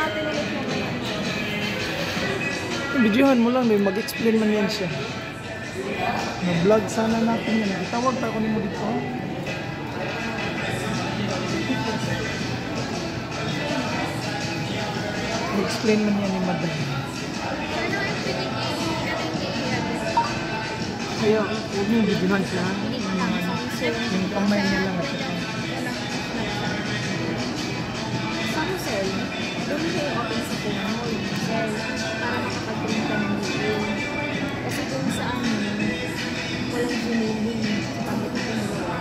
natin ulit mamaya. Videohan mo lang, mag-explain man yan siya. Na-vlog sana natin yan. Itawag pa ako ni mo dito. Explain man yan ni Madam. Kaya, huwag mo videohan siya. Yung kamay niya lang. Saan cell? Doon mo yung open sa phone mo, yung cell, para makapag-print ka ng video. Kasi kung sa amin, walang zooming sa pagkat na pinagawa.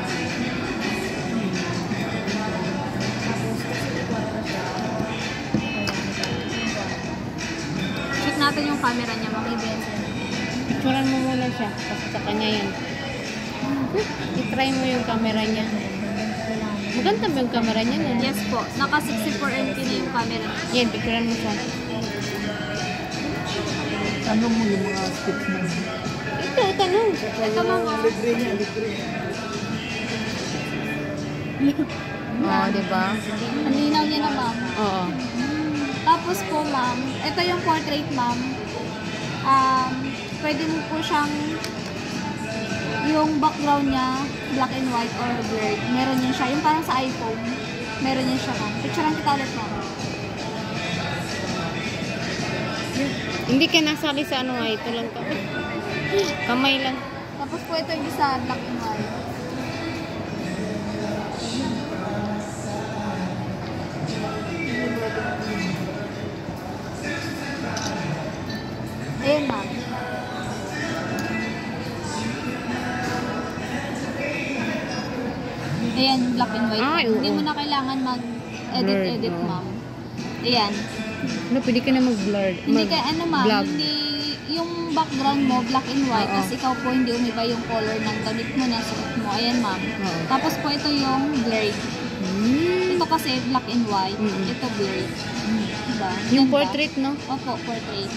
Tapos kasi ikwara siya. Check natin yung camera niya, makibenta. Picturean mo muna siya kasi sa kanya yan. I-try mo yung camera niya. Maganda ba yung camera niya? Yes po, naka 64MP na yung camera. Yan, picturean mo siya. Ano mo yung mga tips mo? Ito, tanong. Ito mga. Libre niya, libre. Oo, diba? Ang linaw niya na ma'am. Oo. Tapos po ma'am, ito yung portrait ma'am. Pwede mo po siyang yung background niya black and white or blurred. Meron yan siya. Yung parang sa iPhone. Meron yan siya ma'am. Picturean kita ulit ma'am. Hindi ka nasali sa ano nga. Ito lang to. Kamay lang. Tapos po ito yung isa black and white. Ayan ma'am. Ayan, black and white. Ay, Hindi oo. mo na kailangan mag-edit Blurred, ma'am. Ayan. Ano, pwede ka na mag-blur. Hindi ka, ano ma'am, vlog. hindi, yung background mo, black and white, Oo. tapos ikaw po hindi umiba yung color ng damit mo na suot mo. Ayan ma'am. Oo. Tapos po ito yung blurred. Ito kasi black and white, ito blurred. Diba? Yung Ganda. portrait, no? Opo, portrait.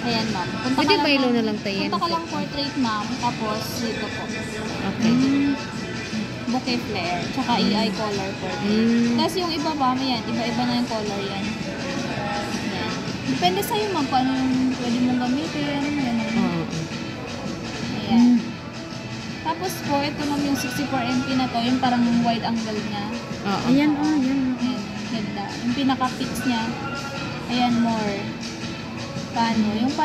Ayan ma'am. Punta Pwede ka ba ilaw ma'am. na lang tayo yan? Punta ka lang portrait ma'am, tapos dito po. Okay. Bouquet flare, tsaka AI color portrait. Tapos yung iba ba, yan, iba-iba na yung color yan. Yan. Depende sa'yo ma'am, kung ano yung pwede mong gamitin. Yan. Oo. Ayan. Tapos po, ito ma'am yung 64MP na to, yung parang wide angle niya. Oo. Ayan, oh, yan. Ayan, ganda. Yung pinaka-fix niya, ayan, more. Yung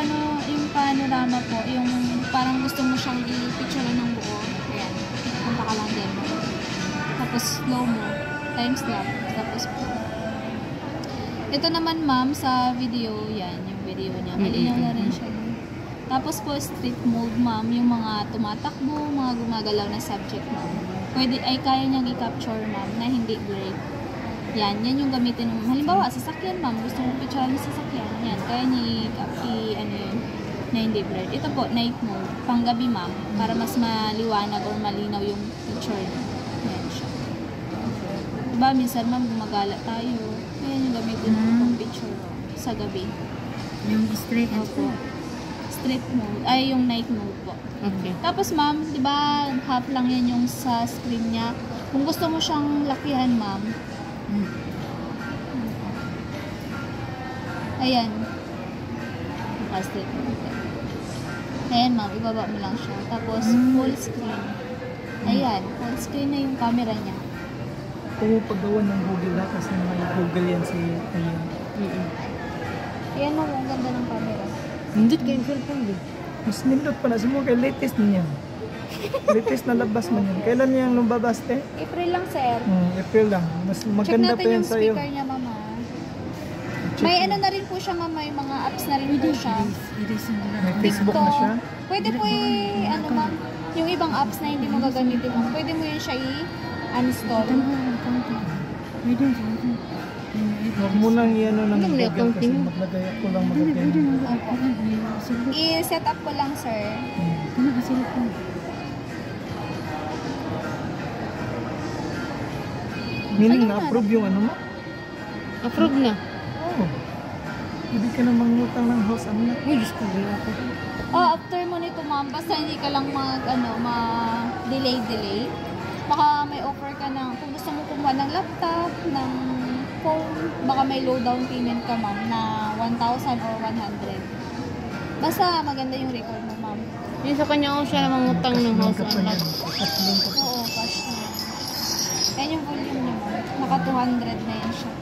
panorama po, yung parang gusto mo siyang i-picture ng buo. Ayan, punta ka lang din. Tapos slow mo, time lapse. Tapos po. Ito naman ma'am sa video, yan, yung video niya. Malinaw na rin siya. Tapos po street mode ma'am, yung mga tumatakbo, mga gumagalaw na subject ma'am. Pwede, ay kaya niyang i-capture ma'am na hindi blurred. Yan yung gamitin mo. Halimbawa, sasakyan ma'am, gusto mo picturean yung sasakyan. Yan, kaya niya ano yun, na hindi blurred. Ito po, night mode, panggabi ma'am, para mas maliwanag or malinaw yung picture. Yan siya. Diba, minsan ma'am, gumagala tayo. Ayan yung gamitin mo pang picture sa gabi. Yung straight Opo. Street mode, ay yung night mode po. Okay. Tapos ma'am, di ba half lang yan yung sa screen niya. Kung gusto mo siyang lakihan ma'am, ayan. Naka-street mode. Ayan ma'am, ibaba mo lang siya. Tapos full screen. Ayan, full screen na yung camera niya. Kung mo paggawa ng Google ha, kasi may Google yan si Ayan. Ayan ma'am, ang ganda ng camera. Nindot kayo yung cellphone din. Mas nindot pa na. Simo kay latest niya. Latest na labas man yan. Kailan niya yung lumabas te? April lang sir. April lang. Mas Check maganda natin pa yan yung sa'yo. speaker niya mama. Check May mo. ano na rin po siya mama, may mga apps na rin po siya. May Facebook na siya. Pwede po ano ma'am, yung ibang apps na hindi mo gagamitin ma'am, pwede mo yun siya i-uninstall. Huwag mo nang iano ng Ano, may Google kasi accounting? maglagay ako lang magagay. I-set up ko lang sir. Meaning Ano na-approve yung ano mo? Approve na. Oo. Hindi ka na mangutang ng house. Ano na? Uy, Diyos ko, wala ako. After mo nito ma'am, basta hindi ka lang ma-delay. Baka may offer ka ng, kung gusto mo kumuha ng laptop, ng phone, baka may low down payment ka ma'am na 1,000 or 100. Basta maganda yung record mo ma'am. Yung sa kanya ko siya mangutang ng house on lot. Oo, cash na. Yan yung volume niya ma'am. Naka 200 na yan siya.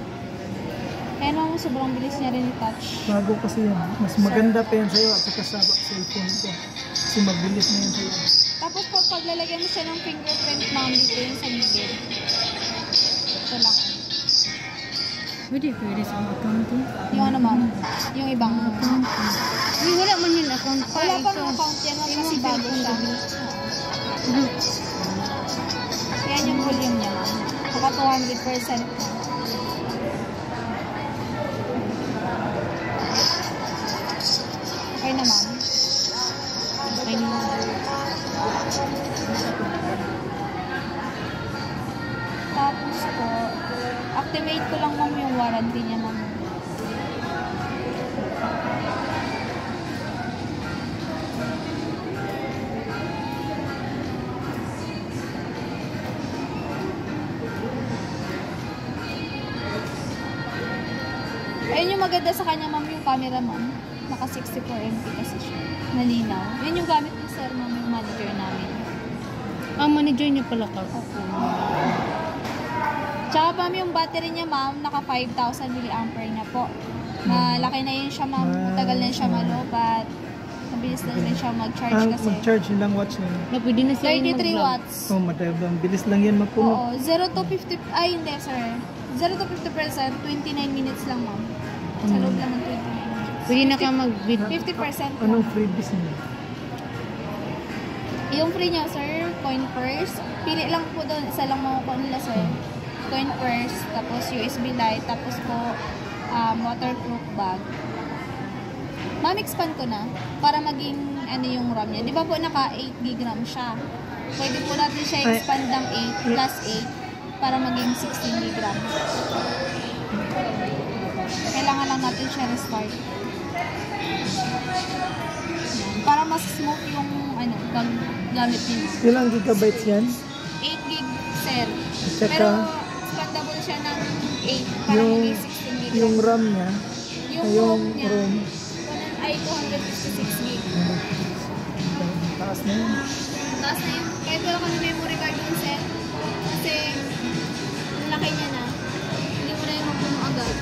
Kaya naman sobrang bilis niya rin i-touch. Bago kasi yan. Mas maganda pa yan sa'yo at saka sa cellphone ko. Kasi mabilis na yan sa'yo. Tapos pag lalagyan mo siya ng fingerprint ma'am dito yung sa middle. Ito lang. Pwede sa account eh. Yung ano ma'am? Yung ibang Uy, wala man yun account. wala pang account yan ma'am kasi bago siya. Yan yung volume niya ma'am. Naka 200% na. Okay na ma'am. Okay na. Tapos po, activate ko lang ma'am yung warranty niya ma'am. Ayun yung maganda sa kanya ma'am yung camera ma'am. Naka 64 MP kasi siya. Nalinaw. Yun yung gamit ni sir ma'am yung monitor namin. Ang manager niya pala ka. Tsaka ma'am yung battery niya ma'am, naka 5,000 mAh na po. Malaki na yun siya ma'am, matagal na siya malobat. Mabilis lang rin siya mag-charge kasi. Mag-charge yun lang watch na yun. Na pwede na siya 33 watts. Oh, madabang. Bilis lang yan mapuno. Oo, 0 to 50, ay hindi sir. 0 to 50%, 29 minutes lang ma'am. Sa loob lang ng 29 minutes. Pwede na ka mag-video. 50% lang. Anong freebies niya? Yung free niya sir, coin purse. Pili lang po doon, isa lang makukuha nila sir. Coin purse, tapos USB light, tapos po waterproof bag. Ma-expand ko na para maging ano yung RAM niya. Di ba po naka 8 GB RAM siya? Pwede po natin siya expand ng 8 plus 8 para maging 16 GB RAM. Kailangan lang natin siya restart. Para mas smooth yung ano, gamit niyo. Ilang gigabytes yan? 8 GB sir. Tsaka, Pero expandable siya ng 8 para yung- maging 16 GB. yung RAM niya, Yung yung ROM niya ROM, ay 256 GB. taas na yun. Taas na yun. Kahit wala kang memory card yung set. Kasi laki niya na. Hindi mo na yung mapuno agad.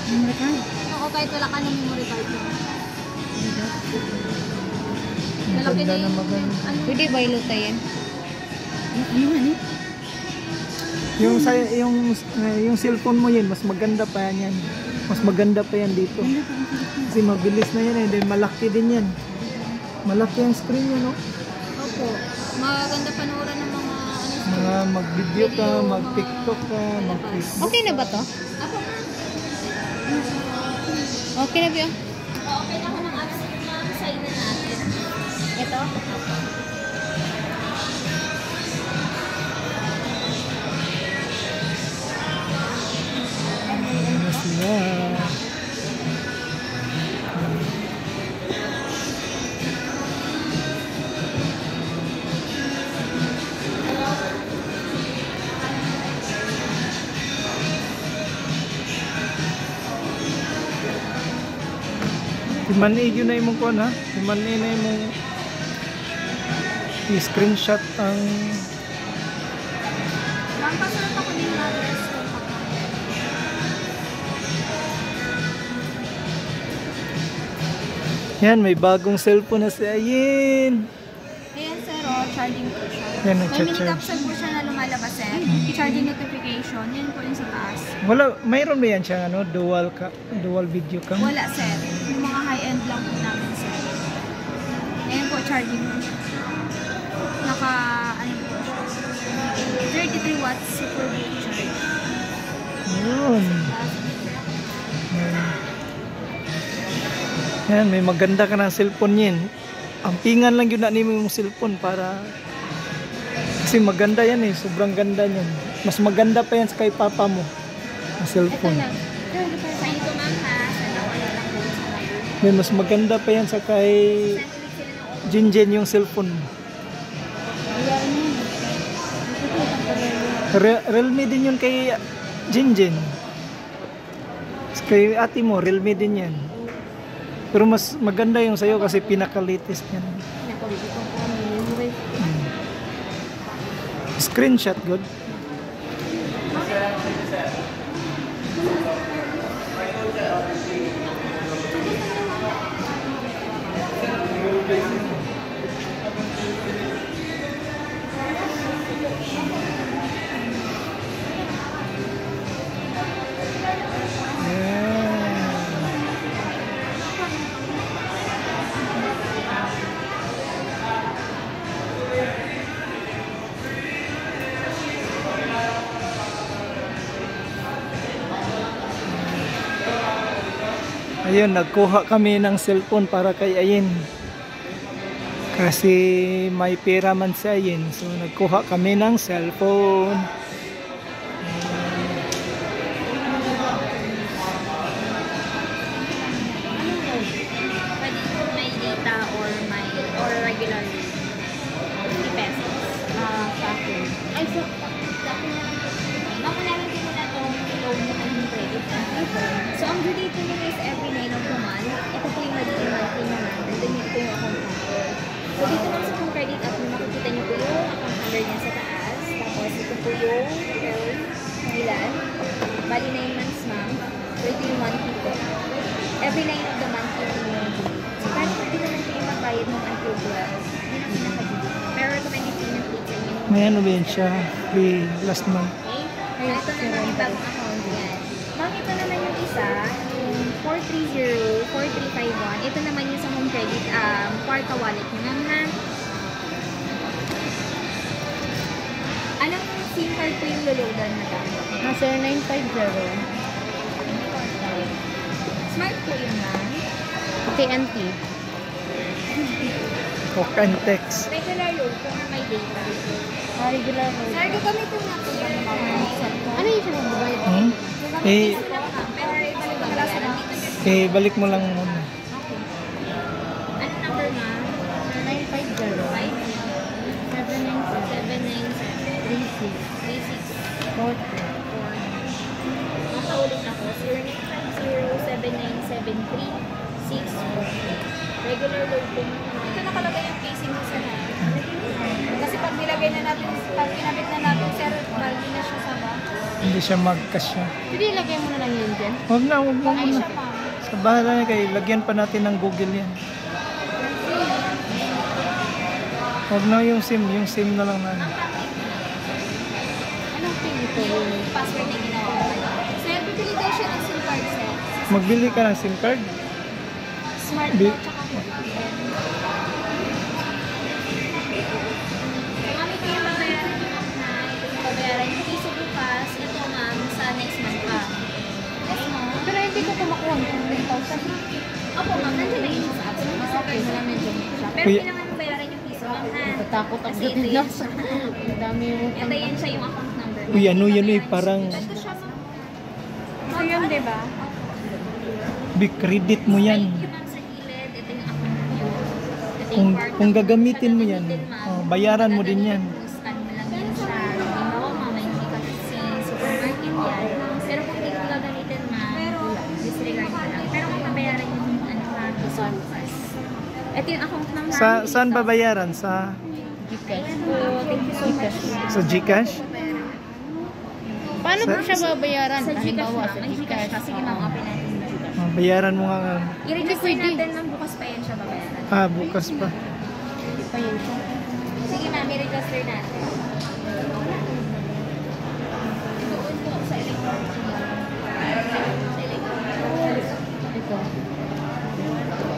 Memory card. Oo, kahit wala ka ng memory card mo. Ang Malaki ganda na na yung maganda. ano. Pwede ba iluta yan? Ano nga ni? Yung cellphone mo yan, mas maganda pa yan. Mas maganda pa yan dito. Kasi mabilis na yan eh, then malaki din yan. Malaki ang screen yan, no? Opo. Maganda panoorin ng mga ano. Mga mag-video ka, mag-tiktok ka, mag-facebook. Okay na ba to? Ako ma'am. Okay na ba yun? Okay na ako ng apps na sign na natin. Ito? Ano sila? Timani yun na imong kuhan ha. Timani na imong i-screenshot ang Ma'am, pasunod ako din yung address ko. yan, may bagong cellphone na si Ayin. Ayan sir, oh, charging po siya. Yan, May nag-charge. mini-caption po siya na lumalabas eh. Charging notification. Yan po yung sa taas. Wala, mayroon ba yan siya ano, dual video cam? Wala sir. Yung mga high-end lang po namin sir. Ayan po, charging po siya. Naka, ano po siya. 33 watts super big charge. Yun. Yan, may maganda ka ng cellphone yan. Ampingan lang yun na nimo yung cellphone para kasi maganda yan eh, sobrang ganda niyan. Mas maganda pa yan sa kay papa mo ang Ito cellphone. lang. Sa ito ma'am ha. Sana wala lang po sa layo. Yan, mas maganda pa yan sa kay Send ulit sila ng Jinjen yung cellphone. Realme din yun kay Jinjen. Kay ate mo, Realme din yan. Pero mas maganda yung sa'yo kasi pinaka-latest yan. Nakulit ko po. Memory. Screenshot, good. Ayun, nagkuha kami ng cellphone para kay Ayin. Kasi may pera man si Ayin. So, nagkuha kami ng cellphone. Pwede kung may data or regular 50 pesos. Sa akin. Ay, so, Makunalan din mo na itong loan mo ng credit. So, ang due date nyo is every 9 of the month. Ito po yung magiging monthly naman. And then ito yung account number. So, dito lang sa home credit app, makikita nyo po yung account number niya sa taas. Tapos, ito po yung loan ng ilan. Bali 9 months ma'am. So, ito yung monthly po. Every 9 of the month yung due date. So, kahit pwede naman kayo magbayad mo until 12. Yun ang pinaka-due date. Pero recommended payment date sa inyo. May ano ba yun siya? Free last month. Okay? Ito naman yung bagong account yan. Ma'am, ito naman yung isa, yung 430-4351. Ito naman yung sa home credit, kwarta wallet nyo ma'am ha. Anong SIM card po yung luludan na gamit? nasa 950. Smart po yun ma'am. TNT. Talk and text. Regular load po or may data. Regular mo. Sir, gagamitin na po yung cellphone. Ano yung sinababayad? Hmm? Eh, Pero ibalik mo lang sa dito. balik mo lang muna. Okay. Ano number ma'am? 950. 797-36. Makaulit ako. 0950-7973-6. Regular load po. Ito nakalagay yung casing sa na. Kasi pag nilagay na natin, pag kinabit na natin, sir, bali na siya sa box. Hindi siya mag-cash. Pwede ilagay mo na lang yun dyan. Huwag na, huwag mo Ay, muna. siya ma'am. Sa bahala niya kayo, lagyan pa natin ng Google yan. Huwag na yung SIM na lang na. Anong pin ito? Yung password na ginawa ko. Sir, bibili daw siya ng SIM card, sir. Magbili ka ng SIM card. Smart Bi- daw, tsaka mami ko yung babayaran niyo ma'am na. Ito yung babayaran niyo. Piso bukas. Ito ma'am, sa next month pa. Yes ma'am. Pero hindi ko kumakuha ng 10,000. Opo ma'am, nandiyan na yun siya sa app. So, Okay, wala medyo siya. pero Kuya- kailangan mo bayaran yung piso ma'am ha. Natatakot ako Kasi ito din yan lang. siya. Ang dami yung Ito yan siya yung account number. Uy, ano yun eh, parang Ito siya ma'am. Ito yun, di ba? big credit mo yan. Thank you ma'am sa gilid. Ito yung account niyo. Ito Kung, yung card kung number. gagamitin mo Siya yan, gagamitin, ma'am. bayaran mo din yan. Scan mo lang yan siya. Halimbawa, mama, hindi ka si supermarket yan. Pero kung hindi ko gagamitin, ma'am, disregard ko lang. Pero kung mabayaran yung ano ha, piso bukas. Ito yung account ng Saan babayaran? Sa Gcash. Thank you so much. sa GCash? Paano Sa- mo siya babayaran? Sa Gcash, Halimbawa, ma'am. Ay, Gcash ka. Sige, ma'am, open natin yung Gcash. Bayaran mo nga. I-register Pwede. natin, ma'am, bukas pa yan siya babayaran. Bukas pa. Hindi pa yun siya. Sige, ma'am, i-register natin. Doon po sa electronic. Sa electronic. Ito.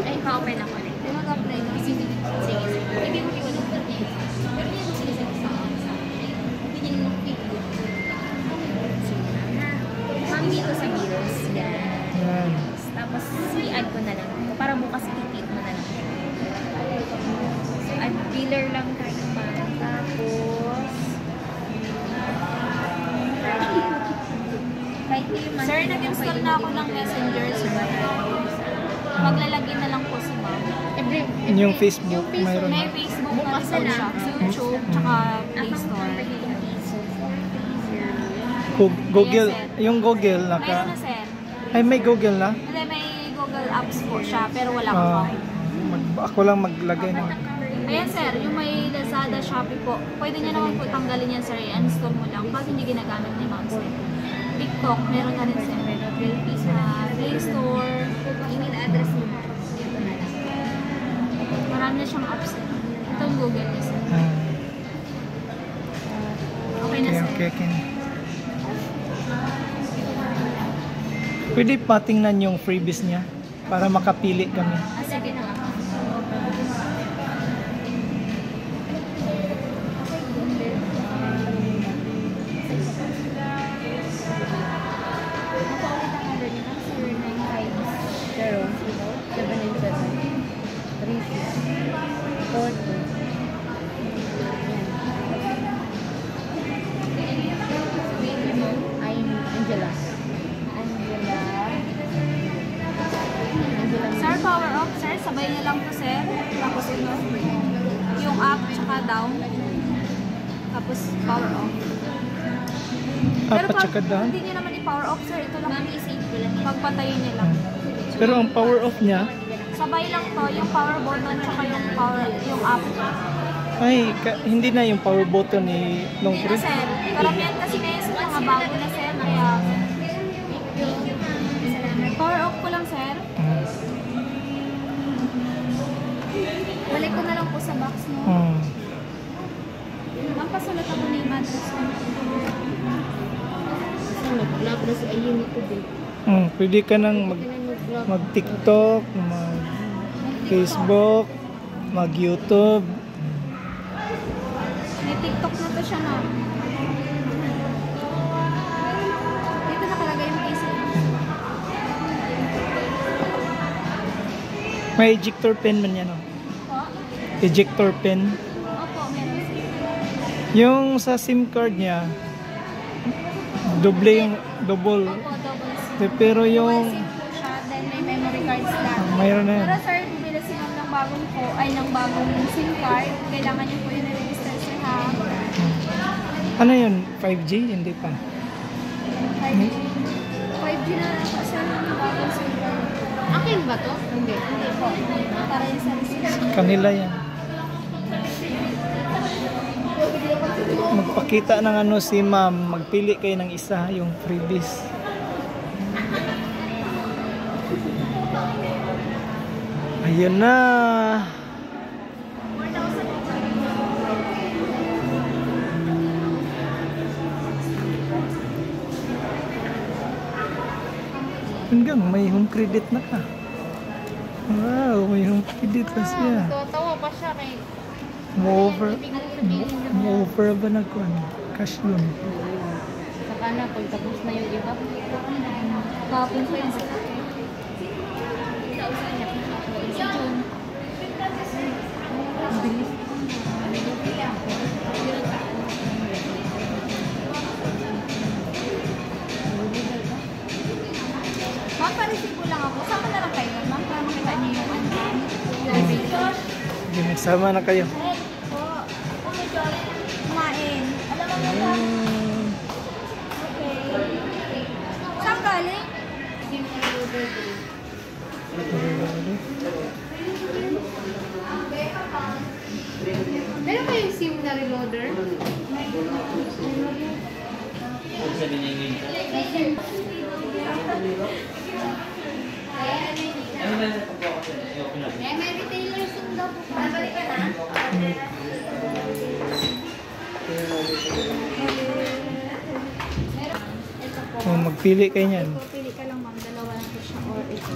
Ay, pa-open ako ulit. Mag-apply na. Sige, sige. Hindi mo yung number niya. Pero hindi mo sila sa hindi niya yung video. Sige na. Ma'am, dito sa bills. Yan. Yan. Tapos, i-add ko na lang. Para bukas i-click mo na lang. So, add dealer lang tayo, ma'am. Tapos, Sir, nag-install na ako ng Messenger sa maglalagay na lang po si ma'am. Yung Facebook, mayroon May na. Facebook na siya, sa YouTube, tsaka Play Store. Google, Yes, sir. yung Google Meron na, naka sir. Ay, may Google na? Hindi, may Google Apps po siya, pero wala Ah, account. ako lang maglagay ng... Ayan sir, yung may Lazada, Shopee po, pwede nyo naman po tanggalin yan sir, i-install mo lang pag hindi ginagamit ni ma'am sir. TikTok, meron na rin sir. Play Store, email address mo. Marami na siyang apps sir. Ito yung Google niya sir. Okay na sir. Okay. Pwede patingnan yung freebies niya para makapili kami. Ah, sige na. Zero, 797, 40. I'm Angela. Sir, power off sir, sabay niyo lang po sir. Tapos ito, yung up tsaka down. Tapos power off. Pero Apat pag tsaka down. hindi niyo naman i-power off sir, ito lang. Pagpatayin niyo lang. Pero ang power off niya, Sabay lang to, yung power button tsaka yung power, yung up. ay, hindi na yung power button ni long Hindi na free. sir. Karamihan kasi na yung mga bago na sir, kaya power off ko lang sir. Balik ko na lang po sa box mo. Ang pasulat ako na yung address ko. Nag-vlog na si Ayun ito din. Pwede ka nang mag-TikTok, mag-Facebook, mag-YouTube. May TikTok na to siya na. Dito nakalagay yung case. May ejector pen man yan. Po? Ejector pen. Opo, meron sir. Yung sa SIM card niya, double. Opo, double SIM. Pero Dual yung SIM po siya, then may memory cards lang. mayroon na yan. Pero sir, bibili sila ng bagong po, ay ng bagong SIM card. Kailangan niyo po yung na-register sir ha. Ano yun? 5G? Hindi pa. 5G na lang po sir ng bagong SIM card. Akin ba to? Hindi. Hindi po. Para yung sa receipt. Kanila yan. Magpakita ng ano si ma'am, magpili kayo ng isa, yung freebies. Ayun na. Hanggang may home credit na ka. Wow, may home credit pa siya. Tawa pa siya kay... Mo-offer ba na ko? Cash loan. Saka na, pag tapos na yung iba. Kapon po yan sir. Sa June. Ma'am, pa-receive lang ako. Sama na lang kayo, ma'am, para makita niyo yung reservation. Sige, magsama na kayo. Hey, po. Okay, Joy. Kumain. Alam mo mo ba? Okay. Saan galing? Meron kayong SIM na reloader? May retailer SIM daw po. Babalik ka na? Oh, magpili kayo niyan. Pili ka lang ma'am, dalawa lang po siya or ito.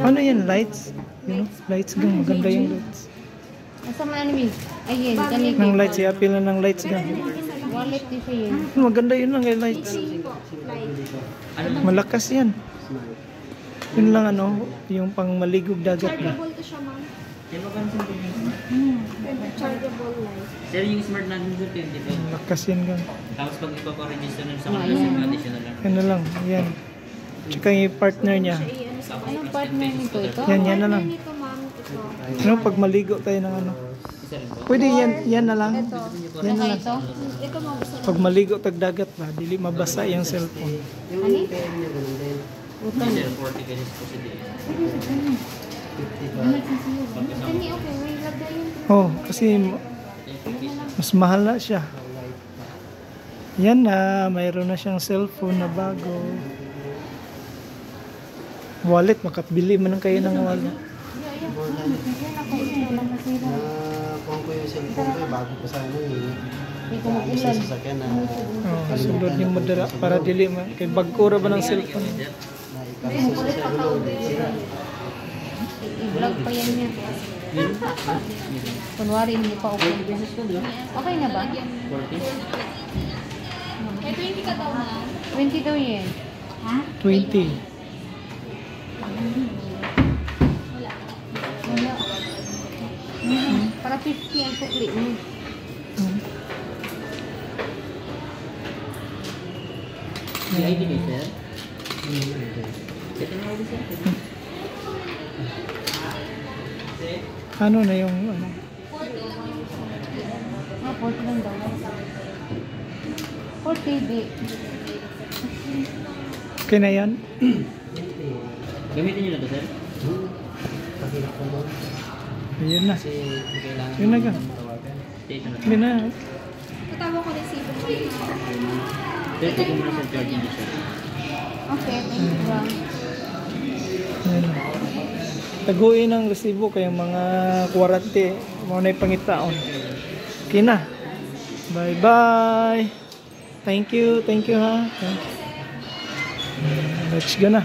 Ano yan? Lights? Yung lights gang. Maganda yung lights. Asa man ano min? Ayun, kani Ng lights, i-appeal na ng lights gang. wallet di siya yun. Maganda yun lang yung lights. Po, light. Malakas yan. Yun lang ano, yung pang maligog dagat na. Chargeable to siya ma'am. Chargeable light. Sir, yung smart natin sir, 25. Malakas yan gang. Tapos pag ipaparegister nun sa kanila, SIM additional lang. Yan na lang, yan. Tsaka yung partner niya. Anong partner nito? Ito? Yan na lang. Ito ma'am, ito. Ano, pag maligo tayo ng ano. isa rin po. Pwede yan na lang. Ito. Yan na lang. Ito? Ito mo gusto mo. Pag maligo tag dagat ba, dili mabasa yung cellphone. Ani? Utang. Sir, 40 pesos po si Dave. Kani okay, may lagay yun. Oh, kasi mas mahal na siya. Yan na, mayroon na siyang cellphone na bago. Wallet, makabili man lang kayo ng wallet. Kung ko yung cellphone ko, bago pa sana eh. Hindi ko magulan. Sa sasakyan na Oh, sulod yung madara para dili man kay bagkura ba ng cellphone. naikapos sa ulo. I-vlog pa yan niya. Kunwari hindi pa okay. Okay na ba? 40? May 20 ka daw na. 20 daw yan. 20. Wala. Para 50 ang sukli mo. May ID ni sir? Ito na ID sir. Ano na yung ano? Ah, 40 lang daw. 40 di. Okay na yan? Gamitin niyo na to sir? Pakita ko mo. Ayun na. Kasi kailangan Yun na ka. tawagan. Ito na. Ayun na. Katawa ko rin sipo. Sir, tignan mo na sa charge niyo sir. Okay, thank you ba? Ayun na. Taguin ang resibo kayong mga kwarante. Mga na pangitaon. Okay na. Bye-bye. Thank you ha. Thank you. Let's go na.